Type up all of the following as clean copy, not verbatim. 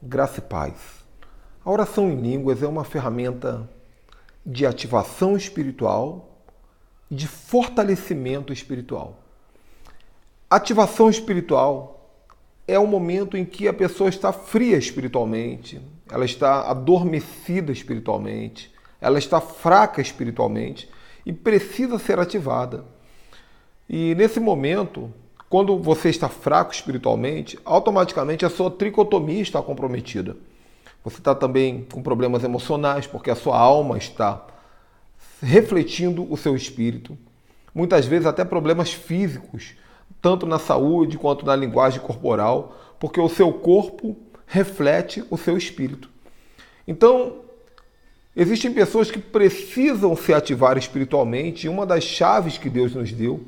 Graça e paz. A oração em línguas é uma ferramenta de ativação espiritual e de fortalecimento espiritual. Ativação espiritual é o momento em que a pessoa está fria espiritualmente, ela está adormecida espiritualmente, ela está fraca espiritualmente e precisa ser ativada. E nesse momento, quando você está fraco espiritualmente, automaticamente a sua tricotomia está comprometida. Você está também com problemas emocionais, porque a sua alma está refletindo o seu espírito. Muitas vezes até problemas físicos, tanto na saúde quanto na linguagem corporal, porque o seu corpo reflete o seu espírito. Então, existem pessoas que precisam se ativar espiritualmente, e uma das chaves que Deus nos deu,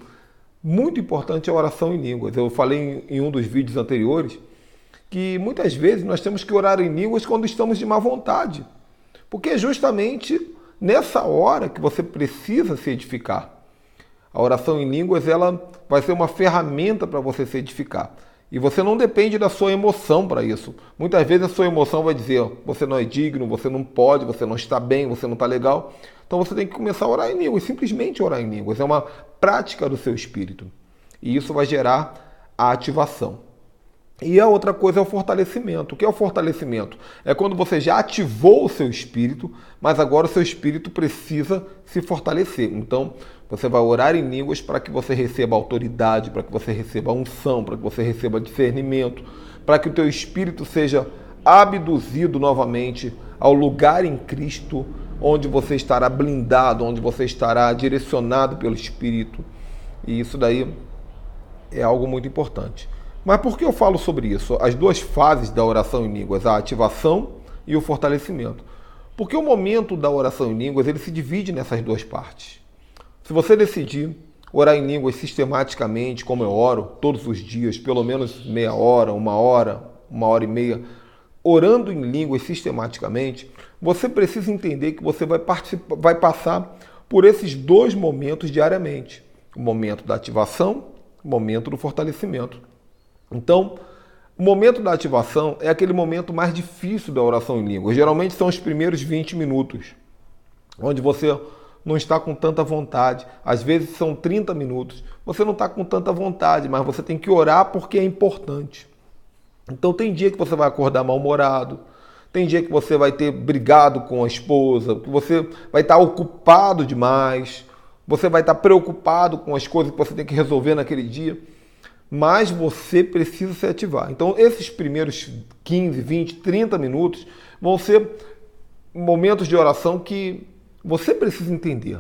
muito importante, é a oração em línguas. Eu falei em um dos vídeos anteriores que muitas vezes nós temos que orar em línguas quando estamos de má vontade, porque é justamente nessa hora que você precisa se edificar. A oração em línguas, ela vai ser uma ferramenta para você se edificar. E você não depende da sua emoção para isso. Muitas vezes a sua emoção vai dizer: você não é digno, você não pode, você não está bem, você não está legal. Então você tem que começar a orar em línguas, simplesmente orar em línguas. É uma prática do seu espírito. E isso vai gerar a ativação. E a outra coisa é o fortalecimento. O que é o fortalecimento? É quando você já ativou o seu espírito, mas agora o seu espírito precisa se fortalecer. Então, você vai orar em línguas para que você receba autoridade, para que você receba unção, para que você receba discernimento, para que o teu espírito seja abduzido novamente ao lugar em Cristo, onde você estará blindado, onde você estará direcionado pelo Espírito. E isso daí é algo muito importante. Mas por que eu falo sobre isso? As duas fases da oração em línguas, a ativação e o fortalecimento. Porque o momento da oração em línguas, ele se divide nessas duas partes. Se você decidir orar em línguas sistematicamente, como eu oro, todos os dias, pelo menos meia hora, uma hora e meia, orando em línguas sistematicamente, você precisa entender que você vai passar por esses dois momentos diariamente. O momento da ativação, o momento do fortalecimento. Então, o momento da ativação é aquele momento mais difícil da oração em línguas. Geralmente são os primeiros 20 minutos, onde você não está com tanta vontade. Às vezes são 30 minutos. Você não está com tanta vontade, mas você tem que orar porque é importante. Então tem dia que você vai acordar mal-humorado, tem dia que você vai ter brigado com a esposa, que você vai estar ocupado demais, você vai estar preocupado com as coisas que você tem que resolver naquele dia, mas você precisa se ativar. Então esses primeiros 15, 20, 30 minutos vão ser momentos de oração que você precisa entender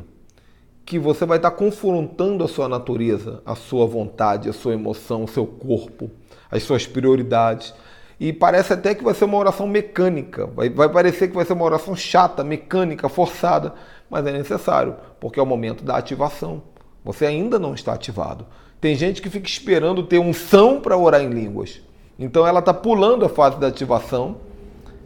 que você vai estar confrontando a sua natureza, a sua vontade, a sua emoção, o seu corpo, as suas prioridades. E parece até que vai ser uma oração mecânica, vai parecer que vai ser uma oração chata, mecânica, forçada, mas é necessário, porque é o momento da ativação. Você ainda não está ativado. Tem gente que fica esperando ter unção para orar em línguas. Então ela está pulando a fase da ativação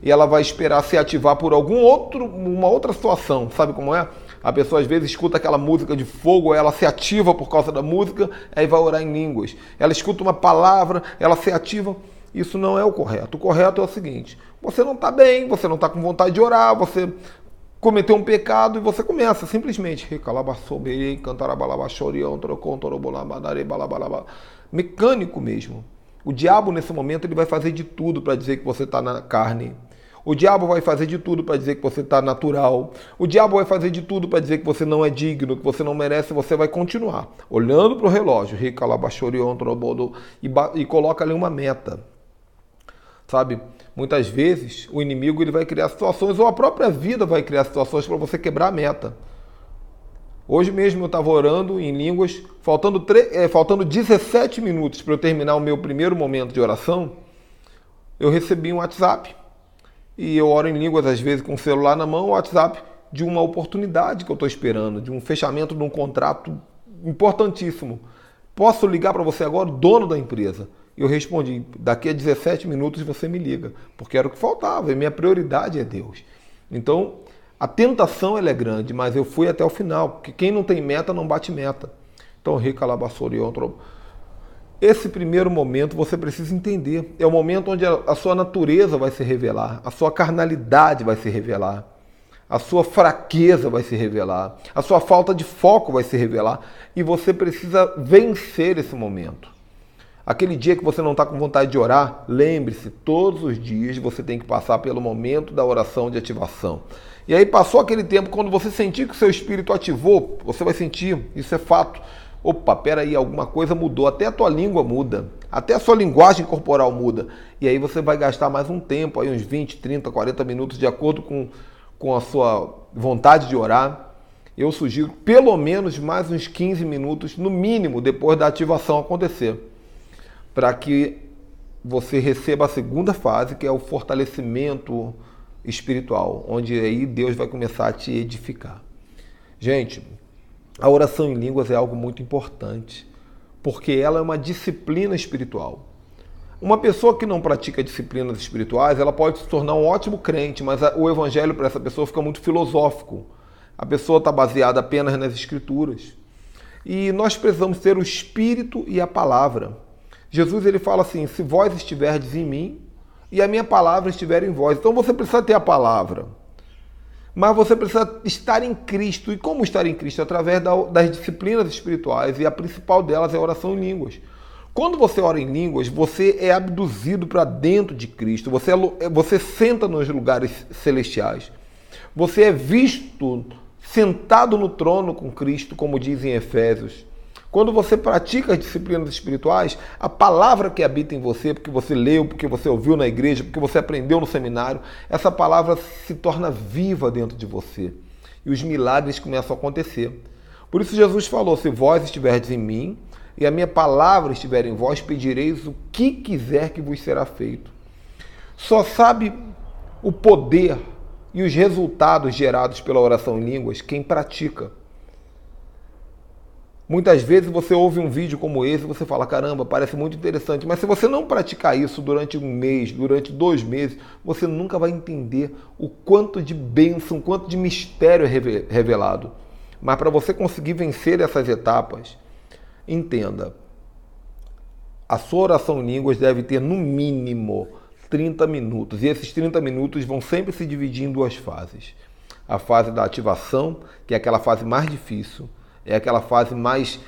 e ela vai esperar se ativar por uma outra situação. Sabe como é? A pessoa às vezes escuta aquela música de fogo, ela se ativa por causa da música, aí vai orar em línguas. Ela escuta uma palavra, ela se ativa. Isso não é o correto. O correto é o seguinte: você não está bem, você não está com vontade de orar, você cometeu um pecado e você começa simplesmente mecânico mesmo. O diabo nesse momento ele vai fazer de tudo para dizer que você está na carne. O diabo vai fazer de tudo para dizer que você está natural. O diabo vai fazer de tudo para dizer que você não é digno, que você não merece. Você vai continuar olhando para o relógio e coloca ali uma meta. Sabe? Muitas vezes o inimigo ele vai criar situações, ou a própria vida vai criar situações para você quebrar a meta. Hoje mesmo eu estava orando em línguas, faltando 17 minutos para eu terminar o meu primeiro momento de oração, eu recebi um WhatsApp. E eu oro em línguas, às vezes, com o celular na mão, o WhatsApp de uma oportunidade que eu estou esperando, de um fechamento de um contrato importantíssimo. Posso ligar para você agora, dono da empresa? Eu respondi: daqui a 17 minutos você me liga, porque era o que faltava, e minha prioridade é Deus. Então, a tentação ela é grande, mas eu fui até o final, porque quem não tem meta não bate meta. Então, Esse primeiro momento você precisa entender. É o momento onde a sua natureza vai se revelar, a sua carnalidade vai se revelar, a sua fraqueza vai se revelar, a sua falta de foco vai se revelar e você precisa vencer esse momento. Aquele dia que você não está com vontade de orar, lembre-se, todos os dias você tem que passar pelo momento da oração de ativação. E aí passou aquele tempo, quando você sentir que o seu espírito ativou, você vai sentir, isso é fato. Opa, peraí, alguma coisa mudou, até a tua língua muda, até a sua linguagem corporal muda. E aí você vai gastar mais um tempo, aí uns 20, 30, 40 minutos, de acordo com a sua vontade de orar. Eu sugiro pelo menos mais uns 15 minutos, no mínimo, depois da ativação acontecer, para que você receba a segunda fase, que é o fortalecimento espiritual, onde aí Deus vai começar a te edificar. Gente, a oração em línguas é algo muito importante, porque ela é uma disciplina espiritual. Uma pessoa que não pratica disciplinas espirituais, ela pode se tornar um ótimo crente, mas o evangelho para essa pessoa fica muito filosófico. A pessoa está baseada apenas nas escrituras. E nós precisamos ter o Espírito e a palavra. Jesus ele fala assim, se vós estiverdes em mim e a minha palavra estiver em vós. Então você precisa ter a palavra, mas você precisa estar em Cristo. E como estar em Cristo? Através das disciplinas espirituais, e a principal delas é a oração em línguas. Quando você ora em línguas, você é abduzido para dentro de Cristo, você senta nos lugares celestiais, você é visto sentado no trono com Cristo, como diz em Efésios. Quando você pratica as disciplinas espirituais, a palavra que habita em você, porque você leu, porque você ouviu na igreja, porque você aprendeu no seminário, essa palavra se torna viva dentro de você. E os milagres começam a acontecer. Por isso Jesus falou, se vós estiverdes em mim e a minha palavra estiver em vós, pedireis o que quiser que vos será feito. Só sabe o poder e os resultados gerados pela oração em línguas quem pratica. Muitas vezes você ouve um vídeo como esse e você fala, caramba, parece muito interessante, mas se você não praticar isso durante um mês, durante 2 meses, você nunca vai entender o quanto de bênção, o quanto de mistério é revelado. Mas para você conseguir vencer essas etapas, entenda, a sua oração em línguas deve ter no mínimo 30 minutos, e esses 30 minutos vão sempre se dividir em 2 fases. A fase da ativação, que é aquela fase mais difícil, é aquela fase mais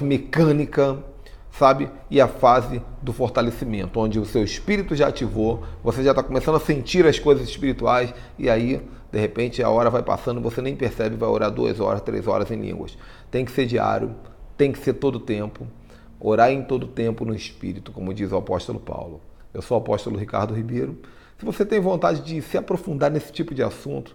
mecânica, sabe? E a fase do fortalecimento, onde o seu espírito já ativou, você já está começando a sentir as coisas espirituais, e aí, de repente, a hora vai passando, você nem percebe, vai orar 2 horas, 3 horas em línguas. Tem que ser diário, tem que ser todo tempo, orar em todo tempo no Espírito, como diz o apóstolo Paulo. Eu sou o apóstolo Ricardo Ribeiro. Se você tem vontade de se aprofundar nesse tipo de assunto,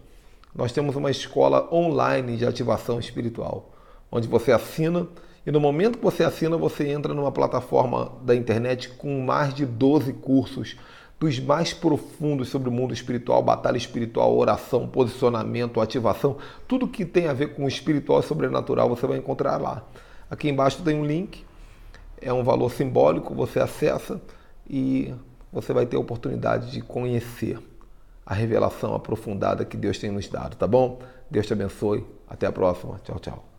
nós temos uma escola online de ativação espiritual, onde você assina, e no momento que você assina, você entra numa plataforma da internet com mais de 12 cursos dos mais profundos sobre o mundo espiritual, batalha espiritual, oração, posicionamento, ativação, tudo que tem a ver com o espiritual e sobrenatural você vai encontrar lá. Aqui embaixo tem um link, é um valor simbólico, você acessa e você vai ter a oportunidade de conhecer a revelação aprofundada que Deus tem nos dado, tá bom? Deus te abençoe, até a próxima, tchau, tchau.